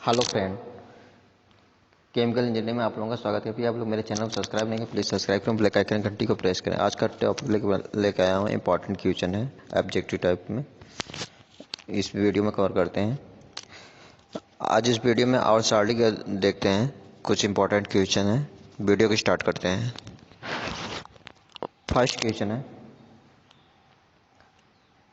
Hello friend, chemical engineering में आप लोगों का स्वागत है। आप लोग मेरे चैनल को सब्सक्राइब नहीं किए, प्लीज़ सब्सक्राइब करें, बेल आइकन घंटी को प्रेस करें। आज का टॉपिक लेकर आया हूँ, इंपॉर्टेंट क्वेश्चन है ऑब्जेक्टिव टाइप में। इस वीडियो में कवर करते हैं। आज इस वीडियो में और सारणी के देखते हैं, कुछ इंपॉर्टेंट क्वेश्चन है। वीडियो को स्टार्ट करते हैं। फर्स्ट क्वेश्चन है,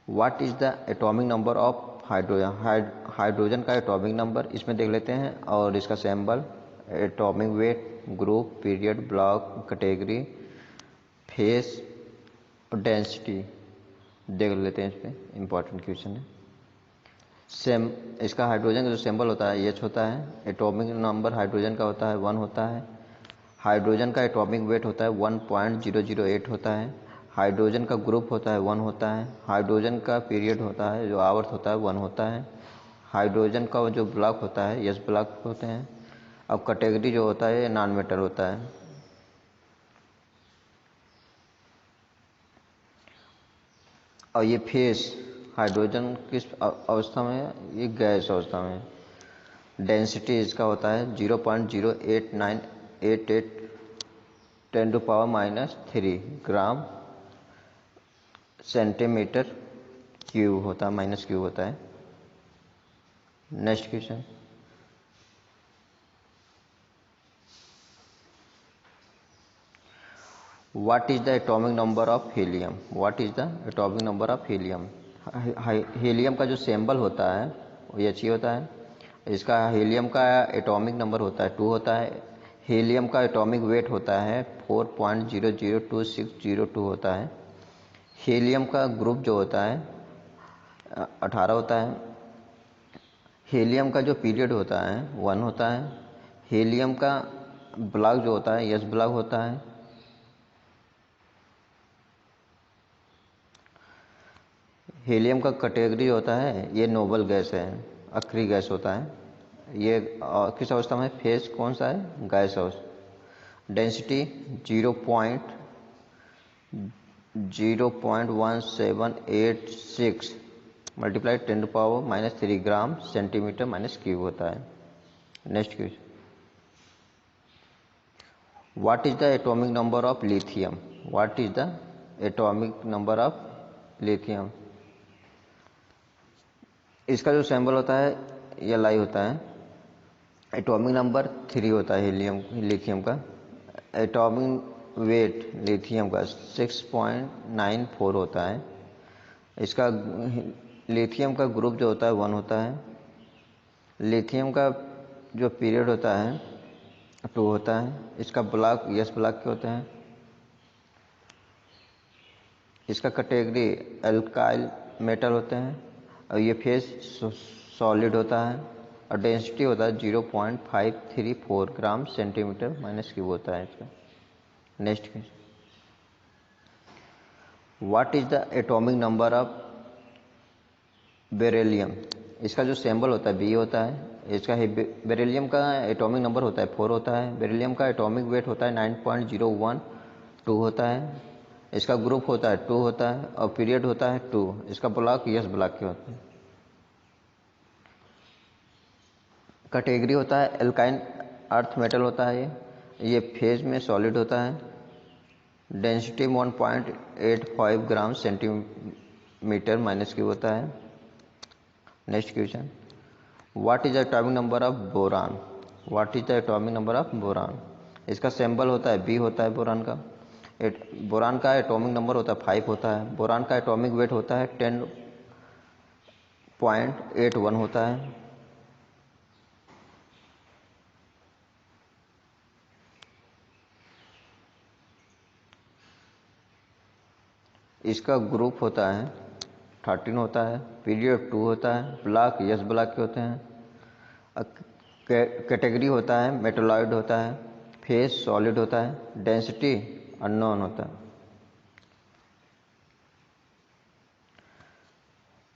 what is the atomic number of hydrogen. Hydrogen का एटॉमिक नंबर इसमें देख लेते हैं, और इसका symbol, atomic weight, group, period, block, category, face और डेंसिटी देख लेते हैं। इस पर इंपॉर्टेंट क्वेश्चन है। सेम इसका हाइड्रोजन का जो सिंबल होता है एच होता है। एटॉमिक नंबर हाइड्रोजन का होता है 1 होता है। हाइड्रोजन का एटॉमिक वेट होता है 1.008 होता है। हाइड्रोजन का ग्रुप होता है 1 होता है। हाइड्रोजन का पीरियड होता है, जो आवर्त होता है 1 होता है। हाइड्रोजन का जो ब्लॉक होता है यस ब्लॉक होते हैं। अब कैटेगरी जो होता है ये नॉन मेटल होता है। और ये फेस हाइड्रोजन किस अवस्था में है, ये गैस अवस्था में है। डेंसिटी इसका होता है 0.08988 10⁻³ ग्राम सेंटीमीटर क्यूब होता है, माइनस क्यूब होता है। Next question, what is the atomic number of helium. What is the atomic number of helium. Helium का जो सिंबल होता है वो ये अच्छी होता है। इसका हीलियम का एटॉमिक नंबर होता है 2 होता है। हीलियम का एटॉमिक वेट होता है 4.00262 होता है। हीलियम का ग्रुप जो होता है 18 होता है। हीलियम का जो पीरियड होता है 1 होता है। हीलियम का ब्लॉक जो होता है यस ब्लॉक होता है। हीलियम का कैटेगरी होता है ये नोबल गैस है, आखिरी गैस होता है। ये किस अवस्था में, फेज कौन सा है, गैस अवस्था। डेंसिटी 0.1786 मल्टीप्लाई 10⁻³ ग्राम सेंटीमीटर माइनस क्यूब होता है। Next question, what is the atomic number of lithium. What is the atomic number of lithium. इसका जो सिंबल होता है ये Li होता है। एटॉमिक नंबर 3 होता है लिथियम का। एटॉमिक वेट लिथियम का 6.94 होता है। इसका लिथियम का ग्रुप जो होता है 1 होता है। लिथियम का जो पीरियड होता है 2 होता है। इसका ब्लॉक यस ब्लॉक के होते हैं। इसका कैटेगरी एल्काइल मेटल होते हैं, और ये फेज सॉलिड होता है। और डेंसिटी होता है 0.534 ग्राम सेंटीमीटर माइनस क्यूब होता है इसका। Next question, what is the atomic number of beryllium. इसका जो सिंबल होता है बी होता है। इसका बेरिलियम का एटॉमिक नंबर होता है 4 होता है। बेरिलियम का एटॉमिक वेट होता है 9.012 होता है। इसका ग्रुप होता है 2 होता है, और पीरियड होता है 2। इसका ब्लॉक यस ब्लॉक के होते हैं। कैटेगरी होता है एल्काइन अर्थ मेटल होता है। ये फेज में सॉलिड होता है। डेंसिटी 1.85 ग्राम सेंटीमीटर माइनस क्यूब होता है। Next question, what is the atomic number of boron. What is the atomic number of boron. इसका सिंबल होता है बी होता है बोरान का। बोरान का एटॉमिक नंबर होता है 5 होता है। बोरान का एटॉमिक वेट होता है 10.81 होता है। इसका ग्रुप होता है 13 होता है। पीरियड 2 होता है। ब्लॉक यस ब्लॉक के होते हैं। कैटेगरी होता है मेटलॉइड होता है। फेज सॉलिड होता है। डेंसिटी अननोन होता है।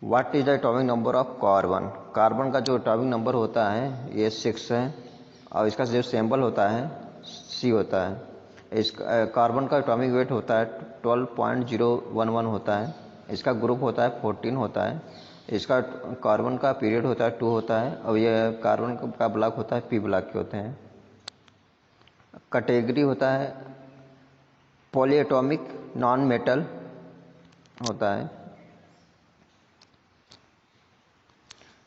What is the atomic number of carbon. Carbon का जो एटॉमिक नंबर होता है ये 6 है, और इसका जो सिंबल होता है सी होता है। इसका कार्बन का एटॉमिक वेट होता है 12.011 होता है। इसका ग्रुप होता है 14 होता है। इसका कार्बन का पीरियड होता है 2 होता है, और ये कार्बन का ब्लॉक होता है p ब्लॉक के होते हैं। कैटेगरी होता है पॉलीएटॉमिक नॉन मेटल होता है।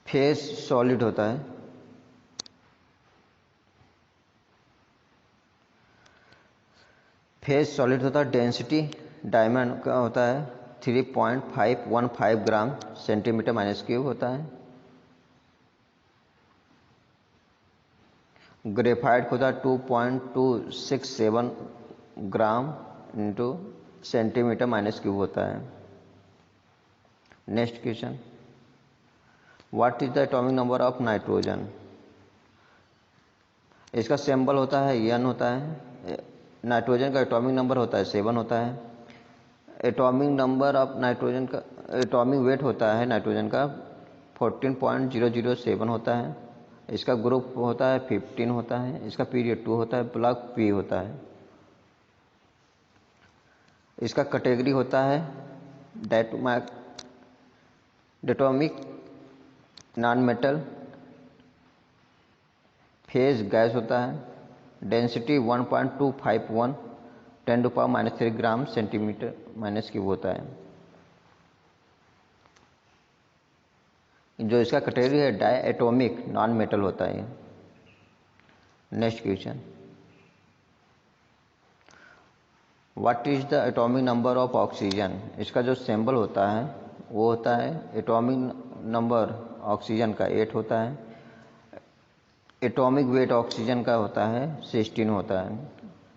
फेज सॉलिड होता है। फेज सॉलिड होता है। डेंसिटी डायमंड का होता है 3.515 ग्राम सेंटीमीटर माइनस क्यूब होता है। ग्रेफाइट होता है 2.267 ग्राम इंटू सेंटीमीटर माइनस क्यूब होता है। Next question, what is the atomic number of nitrogen. इसका सिंबल होता है N होता है। नाइट्रोजन का एटॉमिक नंबर होता है 7 होता है। एटॉमिक नंबर ऑफ नाइट्रोजन का एटॉमिक वेट होता है नाइट्रोजन का 14.007 होता है। इसका ग्रुप होता है 15 होता है। इसका पीरियड 2 होता है। ब्लॉक P होता है। इसका कैटेगरी होता है डेटोमिक नॉन मेटल। फेज गैस होता है। डेंसिटी 1.251 10⁻³ ग्राम सेंटीमीटर माइनस क्यूब होता है। जो इसका कैटेगरी है डायएटॉमिक नॉन मेटल होता है। Next question, what is the atomic number of oxygen. इसका जो सिंबल होता है वो होता है एटॉमिक नंबर ऑक्सीजन का 8 होता है। एटॉमिक वेट ऑक्सीजन का होता है 16 होता है।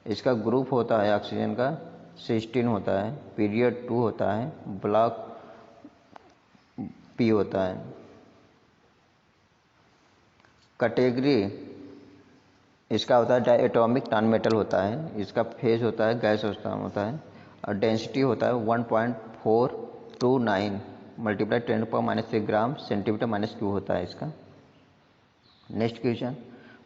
इसका ग्रुप होता है ऑक्सीजन का 16 होता है। पीरियड 2 होता है। ब्लॉक P होता है। कैटेगरी इसका होता है डायएटॉमिक नॉन मेटल होता है। इसका फेज होता है गैस होता है। और डेंसिटी होता है 1.429 मल्टीप्लाई 10⁻³ ग्राम सेंटीमीटर माइनस क्यूब होता है इसका। Next question,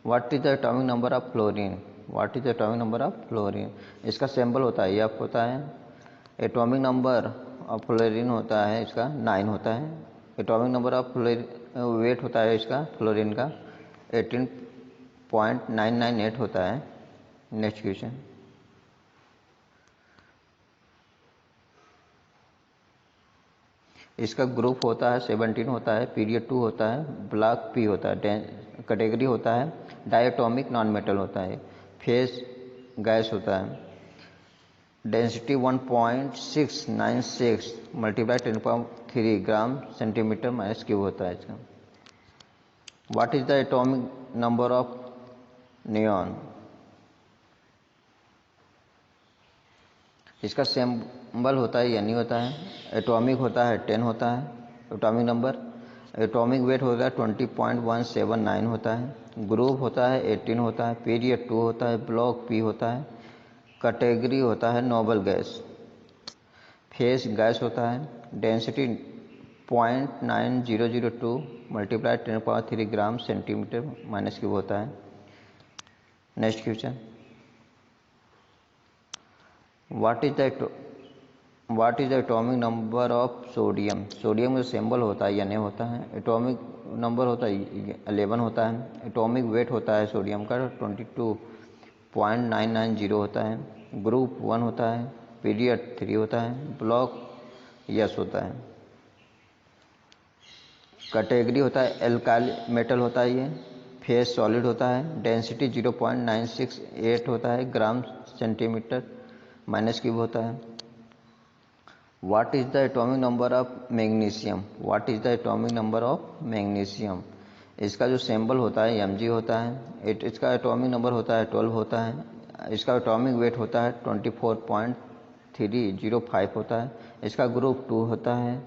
what is the atomic number of fluorine. What is the atomic number of fluorine. इसका सिंबल होता है F होता है। एटॉमिक नंबर ऑफ फ्लोरीन होता है इसका 9 होता है। एटॉमिक नंबर ऑफ वेट होता है इसका फ्लोरीन का 18.998 होता है। नेक्स्ट क्वेश्चन, इसका ग्रुप होता है 17 होता है। पीरियड 2 होता है। ब्लॉक P होता है। कैटेगरी होता है डायएटॉमिक नॉन मेटल होता है। फेज गैस होता है। डेंसिटी 1.696 मल्टीप्लाई 10⁻³ ग्राम सेंटीमीटर माइनस क्यूब होता है इसका। What is the atomic number of neon. इसका सिंबल होता है यानी होता है। एटॉमिक होता है 10 होता है एटॉमिक नंबर। एटॉमिक वेट होता है 20.179 होता है। ग्रुप होता है 18 होता है। पीरियड 2 होता है। ब्लॉक P होता है। कैटेगरी होता है नोबल गैस। फेज गैस होता है। डेंसिटी 0.9002 मल्टीप्लाई 10⁻³ ग्राम सेंटीमीटर माइनस क्यूब होता है। Next question, what is the atomic number of sodium. Sodium का सिंबल होता है Na होता है। एटॉमिक नंबर होता है 11 होता है। एटॉमिक वेट होता है सोडियम का 22.990 होता है। ग्रुप 1 होता है। पीरियड 3 होता है। ब्लॉक S होता है। कैटेगरी होता है एल्काइल मेटल होता है ये। फेज सॉलिड होता है। डेंसिटी 0.968 होता है ग्राम सेंटीमीटर माइनस क्यूब होता है। What is the atomic number of magnesium. What is the atomic number of magnesium. इसका जो सिंबल होता है Mg होता है। इसका एटॉमिक नंबर होता है 12 होता है। इसका एटॉमिक वेट होता है 24.305 होता है। इसका ग्रुप 2 होता है।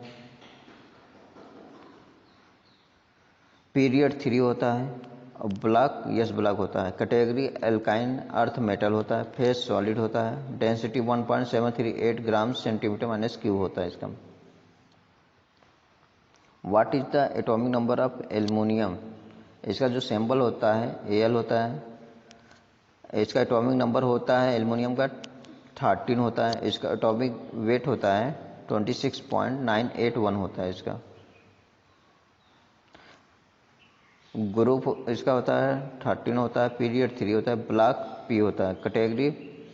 पीरियड 3 होता है। और ब्लॉक S ब्लॉक होता है। कैटेगरी एल्काइन अर्थ मेटल होता है। फेज सॉलिड होता है। डेंसिटी 1.738 ग्राम सेंटीमीटर माइनस क्यूब होता है इसका। What is the atomic number of aluminium. इसका जो सिंबल होता है Al होता है। इसका एटॉमिक नंबर होता है एल्युमिनियम का 13 होता है। इसका एटॉमिक वेट होता है 26.981 होता है इसका। ग्रुप इसका होता है 13 होता है, पीरियड 3 होता है, ब्लॉक पी होता है, कैटेगरी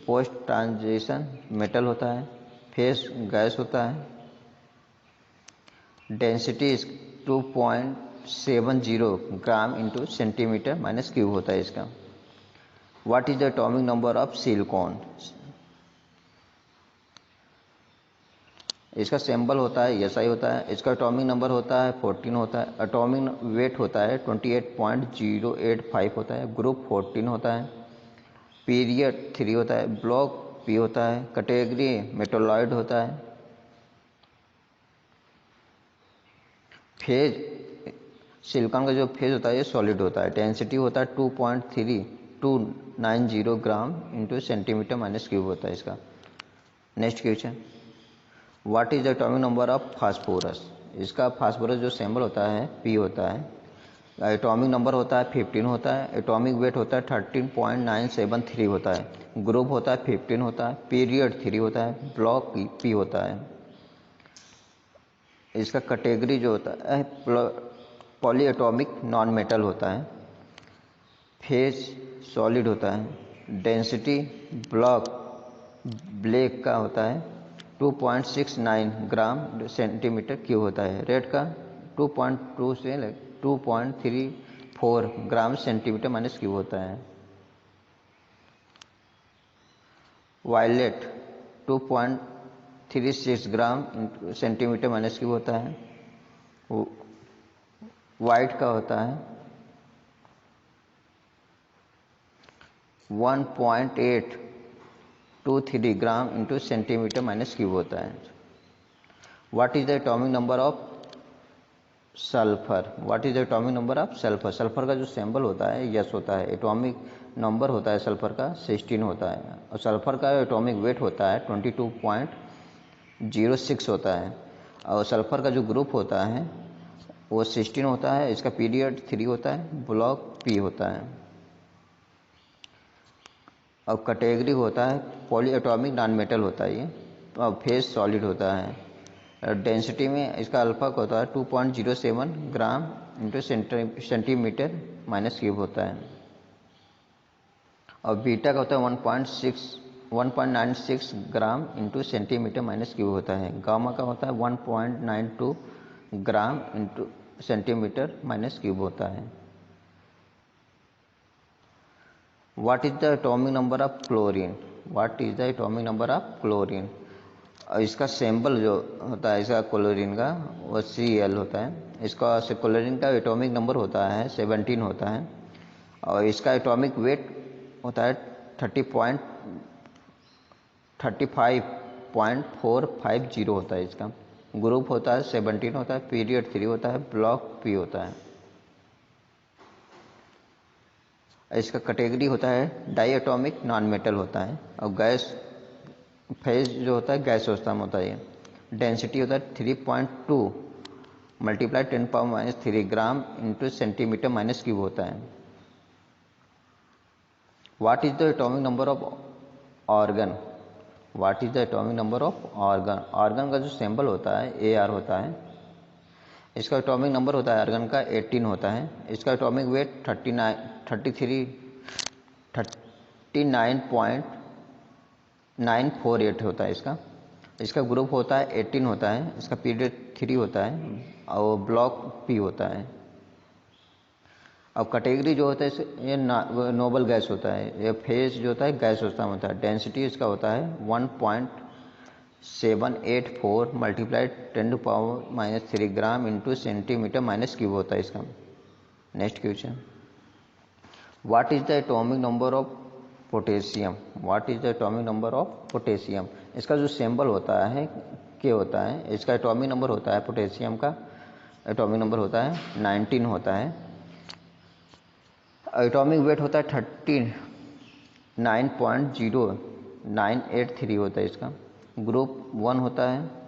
पोस्ट ट्रांजिशन मेटल होता है, फेस गैस होता है, डेंसिटी 2.70 ग्राम इंटू सेंटीमीटर माइनस क्यूब होता है इसका। What is the atomic number of silicon? इसका सिंबल होता है SI होता है। इसका एटॉमिक नंबर होता है 14 होता है। एटॉमिक वेट होता है 28.085 होता है। ग्रुप 14 होता है। पीरियड 3 होता है। ब्लॉक P होता है। कैटेगरी मेटोलॉइड होता है। फेज सिलिकॉन का जो फेज होता है ये सॉलिड होता है। डेंसिटी होता है 2.3290 ग्राम इंटू सेंटीमीटर माइनस क्यूब होता है इसका। Next question, what is the atomic number of phosphorus? इसका फास्फोरस जो सिंबल होता है P होता है। एटॉमिक नंबर होता है 15 होता है। एटॉमिक वेट होता है 13.973 होता है। ग्रुप होता है 15 होता है। पीरियड 3 होता है। ब्लॉक P होता है। इसका कैटेगरी जो होता है पॉली एटॉमिक नॉन मेटल होता है। फेज सॉलिड होता है। डेंसिटी ब्लॉक ब्लैक का होता है 2.69 ग्राम सेंटीमीटर क्यूब होता है। रेड का 2.2 से 2.34 ग्राम सेंटीमीटर माइनस क्यूब होता है। Violet 2.36 gram centimetre minus cube होता है। वाइट का होता है 1.823 gram into centimetre minus cube होता है। What is the atomic number of sulphur? What is the atomic number of sulphur? Sulphur का जो सिंबल होता है यस होता है। एटॉमिक नंबर होता है सल्फर का 16 होता है। और सल्फर का एटॉमिक वेट होता है 22.06 होता है। और सल्फर का जो ग्रुप होता है वो 16 होता है। इसका पीरियड 3 होता है। ब्लॉक P होता है। और कैटेगरी होता है पॉली एटॉमिक नॉन मेटल होता है ये। और फेज सॉलिड होता है। डेंसिटी में इसका अल्फा का होता है 2.07 ग्राम इंटू सेंटीमीटर माइनस क्यूब होता है। और बीटा का होता है 1.96 ग्राम इंटू सेंटीमीटर माइनस क्यूब होता है। गामा का होता है 1.92 ग्राम इंटू सेंटीमीटर माइनस क्यूब होता है। What is the atomic number of chlorine? What is the atomic number of chlorine? इसका सिंबल जो होता है इसका क्लोरीन का वो Cl होता है। इसका क्लोरीन का एटॉमिक नंबर होता है 17 होता है। और इसका एटॉमिक वेट होता है 35.450 होता है इसका। ग्रुप होता है 17 होता है। पीरियड 3 होता है। ब्लॉक P होता है। इसका कैटेगरी होता है डाई एटॉमिक नॉन मेटल होता है। और गैस फेज जो होता है गैस अवस्था में होता है। डेंसिटी होता है 3.2 multiply 10⁻³ gram into centimetre minus cube होता है। What is the atomic number of organ? What is the atomic number of argon? Organ का जो सिंबल होता है Ar होता है। इसका एटॉमिक नंबर होता है आर्गन का 18 होता है। इसका एटॉमिक वेट 39.948 होता है इसका। इसका ग्रुप होता है 18 होता है। इसका पीरियड 3 होता है। और ब्लॉक P होता है। अब कैटेगरी जो होता है ये नोबल गैस होता है। ये फेज जो होता है गैस अवस्था में होता है। डेंसिटी इसका होता है 1.784 multiply 10⁻³ gram into centimetre minus cube होता है इसका। Next question, what is the atomic number of potassium? What is the atomic number of potassium? इसका जो सिंबल होता है के होता है। इसका एटॉमिक नंबर होता है पोटेशियम का एटॉमिक नंबर होता है 19 होता है। एटॉमिक वेट होता है 39.0983 होता है इसका। ग्रुप 1 होता है।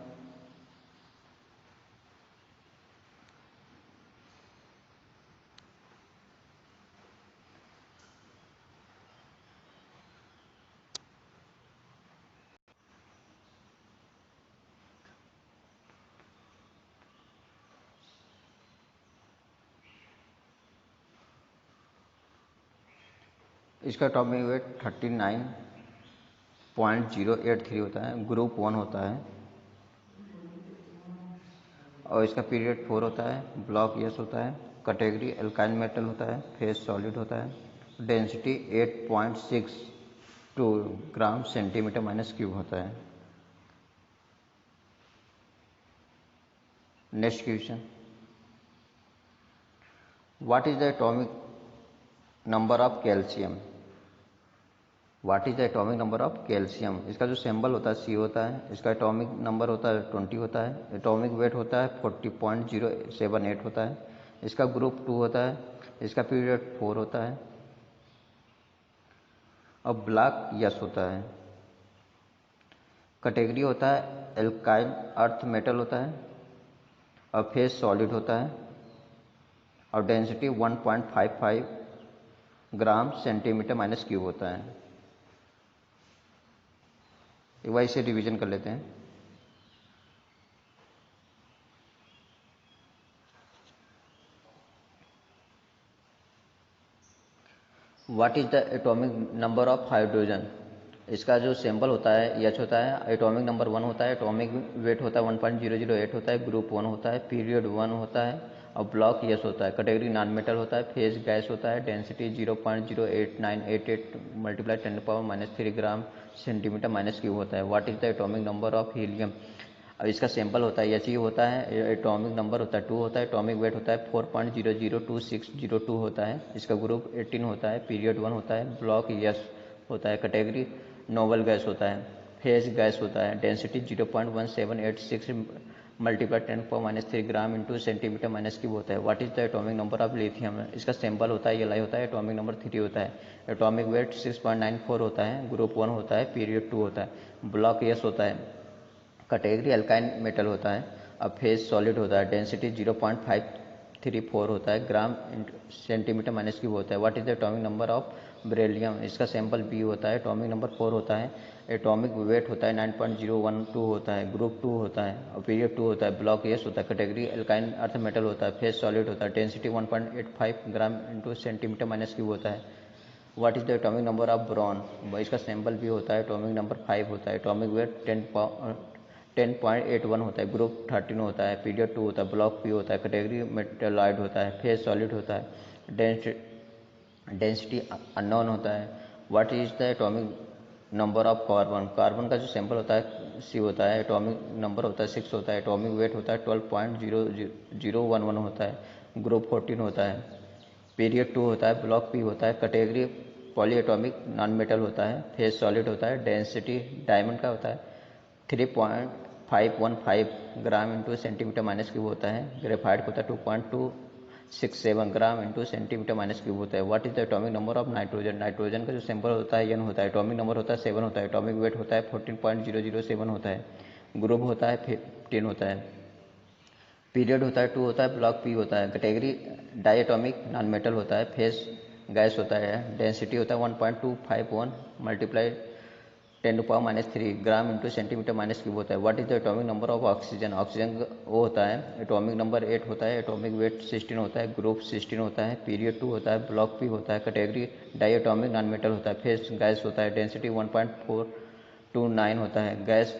इसका एटॉमिक वेट 39.083 होता है, ग्रुप 1 होता है, और इसका पीरियड 4 होता है, ब्लॉक यस होता है, कैटेगरी एल्काइल मेटल होता है, फेज सॉलिड होता है, डेंसिटी 8.62 ग्राम सेंटीमीटर माइनस क्यूब होता है। Next question, what is the atomic number of calcium? What is the atomic number of calcium? इसका जो सिंबल होता है सी होता है, इसका एटॉमिक नंबर होता है 20 होता है, एटॉमिक वेट होता है 40.078 होता है, इसका ग्रुप 2 होता है, इसका पीरियड 4 होता है, और ब्लॉक यस होता है। कैटेगरी होता है एल्काइल अर्थ मेटल होता है, और फेज सॉलिड होता है, और डेंसिटी 1.55 ग्राम सेंटीमीटर माइनस क्यूब होता है। एक बार इसे रिवीजन कर लेते हैं। What is the atomic number of hydrogen? इसका जो सिंबल होता है एच होता है, एटॉमिक नंबर 1 होता है, एटॉमिक वेट होता है 1.008 होता है, ग्रुप 1 होता है, पीरियड 1 होता है, और ब्लॉक यस होता है, कैटेगरी नॉन मेटल होता है, फेज गैस होता है, डेंसिटी 0.08988 मल्टीप्लाई 10⁻³ ग्राम सेंटीमीटर माइनस क्यूब होता है। What is the atomic number of helium? अब इसका सैंपल होता है एच ई होता है, एटॉमिक नंबर होता है 2 होता है, एटॉमिक वेट होता है 4.002602 होता है, इसका ग्रुप 18 होता है, पीरियड 1 होता है, ब्लॉक यस होता है, कैटेगरी नोबल गैस होता है, फेज गैस होता है, density 0.1786 multiply 10⁻³ gram into centimetre minus cube होता है। What is the atomic number of lithium? इसका सैंपल होता है एल होता है, एटॉमिक नंबर 3 होता है, एटॉमिक वेट 6.94 होता है, ग्रुप 1 होता है, पीरियड 2 होता है, ब्लॉक यस होता है, कैटेगरी अल्काइन मेटल होता है, अब फेज सॉलिड होता है, डेंसिटी 0.534 होता है, ग्राम सेंटीमीटर माइनस क्यूब होता है। What is the atomic number of beryllium? इसका सैंपल बी होता है, एटॉमिक नंबर 4 होता है, एटॉमिक वेट होता है 9.012 होता है, ग्रुप 2 होता है, और पीरियड 2 होता है, ब्लॉक यस होता है, कैटेगरी अल्काइन अर्थ मेटल होता है, फेज सॉलिड होता है, density 1.85 gram into centimetre minus cube होता है। What is the atomic number of boron? इसका सैंपल भी होता है, एटॉमिक नंबर 5 होता है, एटॉमिक वेट 10.81 होता है, ग्रुप 13 होता है, पीरियड 2 होता है, ब्लॉक पी होता है, कैटेगरी मेटेलॉइड होता है, फेज सॉलिड होता है, डेंसिटी अननोन होता है। What is the atomic number of carbon? Carbon का जो सैंपल होता है सी होता है, एटॉमिक नंबर होता है 6 होता है, एटॉमिक वेट होता है 12.0011 होता है, ग्रुप 14 होता है, पीरियड 2 होता है, ब्लॉक पी होता है, category poly atomic non metal होता है, फेज सॉलिड होता है, डेंसिटी डायमंड का होता है 3.515 ग्राम इंटू सेंटीमीटर माइनस क्यूब होता है, ग्रेफाइट का होता है 2.267 ग्राम इंटू सेंटीमीटर माइनस क्यूब होता है। What is the atomic number of nitrogen? Nitrogen का जो सैंपल होता है एन होता है, एटॉमिक नंबर होता है 7 होता है, एटॉमिक वेट होता है 14.007 होता है, ग्रुप होता है 15 होता है, पीरियड होता है 2 होता है, ब्लॉक पी होता है, कैटेगरी डायटोमिक नॉन मेटल होता है, फेस गैस होता है, डेंसिटी होता है 1.251 multiply 10⁻³ gram into centimetre minus cube होता है। What is the atomic number of oxygen? Oxygen वो होता है, एटॉमिक नंबर 8 होता है, एटॉमिक वेट 16 होता है, ग्रुप 16 होता है, पीरियड 2 होता है, ब्लॉक पी होता है, कैटेगरी डायटोमिक नॉन मेटल होता है, फेस गैस होता है, डेंसिटी 1.429 होता है, gas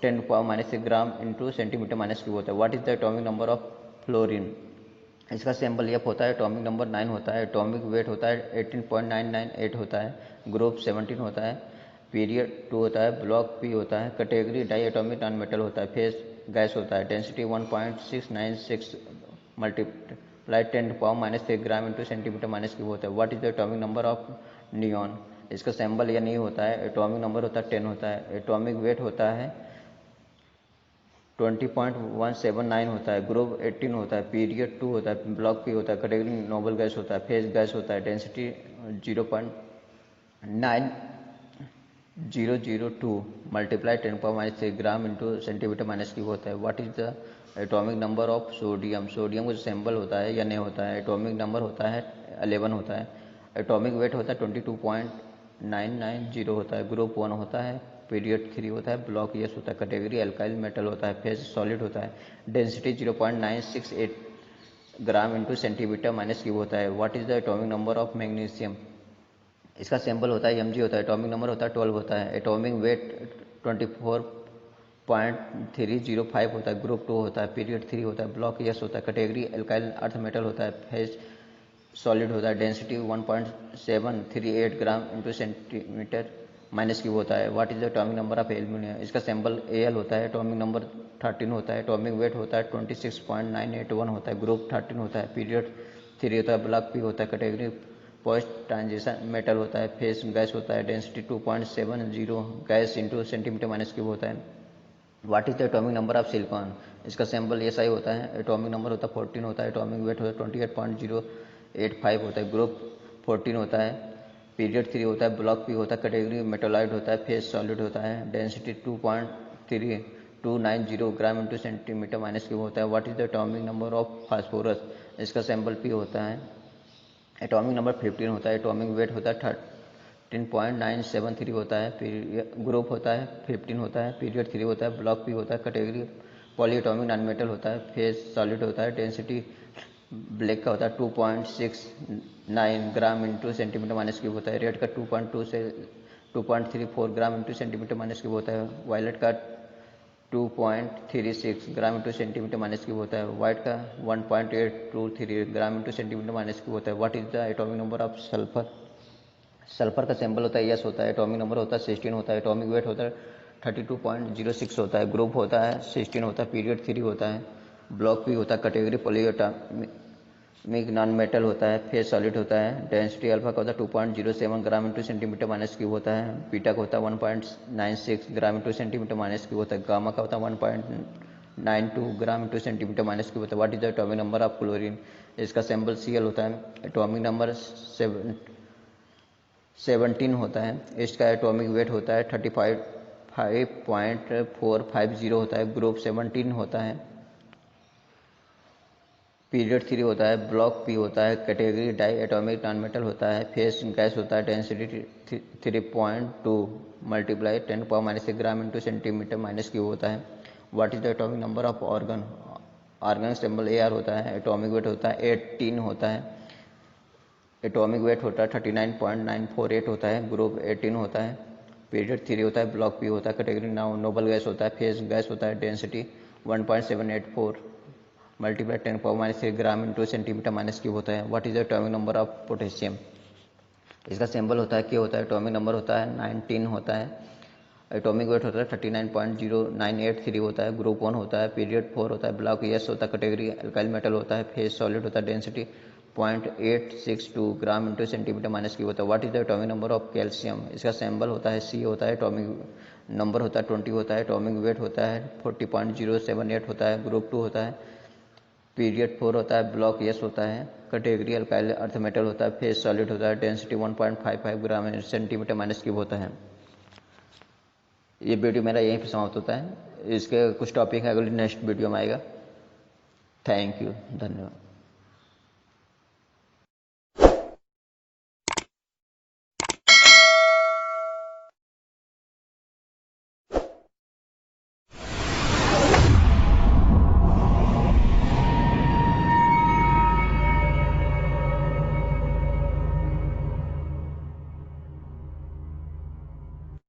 10⁻³ gram into centimetre minus cube होता है। What is the atomic number of fluorine? इसका सैंपल एफ होता है, एटॉमिक नंबर 9 होता है, एटॉमिक वेट होता है 18.998 होता है, ग्रुप 17 होता है, पीरियड 2 होता है, ब्लॉक पी होता है, category diatomic non metal होता है, फेस गैस होता है, density 1.696 multiply 10⁻³ gram into centimetre minus cube होता है। What is the atomic number of neon? इसका सैंपल या नहीं होता है, एटॉमिक नंबर होता है 10 होता है, एटॉमिक वेट होता है 20.179 होता है, ग्रुप 18 होता है, पीरियड 2 होता है, ब्लॉक पी होता है, कैटेगरी नोबल गैस होता है, फेज गैस होता है, density 0.9002 multiply 10⁻³ gram into centimetre minus cube होता है। What is the atomic number of sodium? Sodium का जो सैंपल होता है या नहीं होता है, एटॉमिक नंबर होता है 11 होता है, एटॉमिक वेट होता है 22.990 होता है, ग्रुप 1 होता है, पीरियड 3 होता है, ब्लॉक यस होता है, कैटेगरी अल्काइल मेटल होता है, फेज सॉलिड होता है, डेंसिटी 0.968 ग्राम इंटू सेंटीमीटर माइनस क्यूब होता है। What is the atomic number of magnesium? इसका सैंपल होता है mg होता है, एटॉमिक नंबर होता है 12 होता है, एटॉमिक वेट 24.305 होता है, ग्रुप 2 होता है, पीरियड 3 होता है, ब्लॉक यस होता है, कैटेगरी एल्काइल अर्थ मेटल होता है, फेज सॉलिड होता है, डेंसिटी 1.738 ग्राम इंटू सेंटीमीटर माइनस क्यूब होता है। What is the atomic number of aluminium? इसका सैंपल Al होता है, एटॉमिक नंबर 13 होता है, एटॉमिक वेट होता है 26.981 होता है, ग्रुप 13 होता है, पीरियड 3 होता है, ब्लॉक पी होता है, कैटेगरी पोस्ट ट्रांजिशन मेटल होता है, फेस गैस होता है, density 2.70 gas into centimetre minus cube होता है। What is the atomic number of silicon? इसका सैंपल SI होता है, एटॉमिक नंबर होता है 14 होता है, एटॉमिक वेट होता है 28.085 होता है, ग्रुप 14 होता है, पीरियड 3 होता है, ब्लॉक पी होता है, कैटेगरी मेटालॉइड होता है, फेस सॉलिड होता है, डेंसिटी 2.3290 ग्राम इंटू सेंटीमीटर माइनस क्यूब होता है। What is the atomic number of phosphorus? इसका सैंपल P होता है, एटॉमिक नंबर 15 होता है, एटॉमिक वेट होता है 13.973 होता है, ग्रुप होता है 15 होता है, पीरियड 3 होता है, ब्लॉक पी होता है, category poly atomic non metal होता है, फेज सॉलिड होता है, डेंसिटी ब्लैक का होता है 2.69 ग्राम इंटू सेंटीमीटर माइनस क्यूब होता है, रेड का 2.2 से 2.34 ग्राम इंटू सेंटीमीटर माइनस क्यूब होता है, वायलेट का 2.36 ग्राम इंटू सेंटीमीटर माइनस क्यूब होता है, व्हाइट का 1.823 gram into centimetre minus cube होता है। What is the atomic number of sulphur? Sulphur का सैंपल होता है यस होता है, एटॉमिक नंबर होता है 16 होता है, एटॉमिक वेट होता है 32.06 होता है, ग्रुप होता है 16 होता है, पीरियड 3 होता है, ब्लॉक पी होता है, कैटेगरी पॉलीएटॉमिक नॉन मेटल होता है, फेज सॉलिड होता है, डेंसिटी अल्फा का होता है 2.07 ग्राम इंटू सेंटीमीटर माइनस क्यूब होता है, बीटा का होता है 1.96 ग्राम इंटू सेंटीमीटर माइनस क्यूब होता है, गामा का होता है 1.92 ग्राम इंटू सेंटीमीटर माइनस क्यूब होता है। What is the atomic number of chlorine? इसका सैंपल Cl होता है, एटॉमिक नंबर 17 होता है, इसका एटॉमिक वेट होता है 35.450 होता है, ग्रुप 17 होता है, पीरियड 3 होता है, ब्लॉक पी होता है, category diatomic non metal होता है, फेस गैस होता है, density 3.2 multiply 10⁻⁻⁶ gram into centimetre minus cube होता है। What is the atomic number of argon? Argon symbol AR होता है, एटॉमिक वेट होता है 18 होता है, एटॉमिक वेट होता है 39.948 होता है, ग्रुप 18 होता है, पीरियड 3 होता है, ब्लॉक पी होता है, कैटेगरी नोबल गैस होता है, फेस गैस होता है, density 1.784 multiply 10⁻⁻⁶ gram into centimetre minus cube होता है। What is the atomic number of potassium? इसका सिंबल होता है K होता है, एटॉमिक नंबर होता है 19 होता है, एटॉमिक वेट होता है 39.0983 होता है, ग्रुप 1 होता है, पीरियड 4 होता है, ब्लॉक यस होता है, कैटेगरी एल्काइल मेटल होता है, फेज सॉलिड होता है, डेंसिटी 0.862 ग्राम इंटू सेंटीमीटर माइनस क्यूब होता है। What is the atomic number of calcium? इसका सिंबल होता है C होता है, एटॉमिक नंबर होता है 20 होता है, एटॉमिक वेट होता है 40.078 होता है, ग्रुप 2 होता है, पीरियड 4 होता है, ब्लॉक यस होता है, कैटेगरी अल्काइल अर्थ मेटल होता है, फेज सॉलिड होता है, डेंसिटी 1.55 ग्राम सेंटीमीटर माइनस क्यूब होता है। ये वीडियो मेरा यहीं पर समाप्त होता है, इसके कुछ टॉपिक है अगली नेक्स्ट वीडियो में आएगा। थैंक यू, धन्यवाद।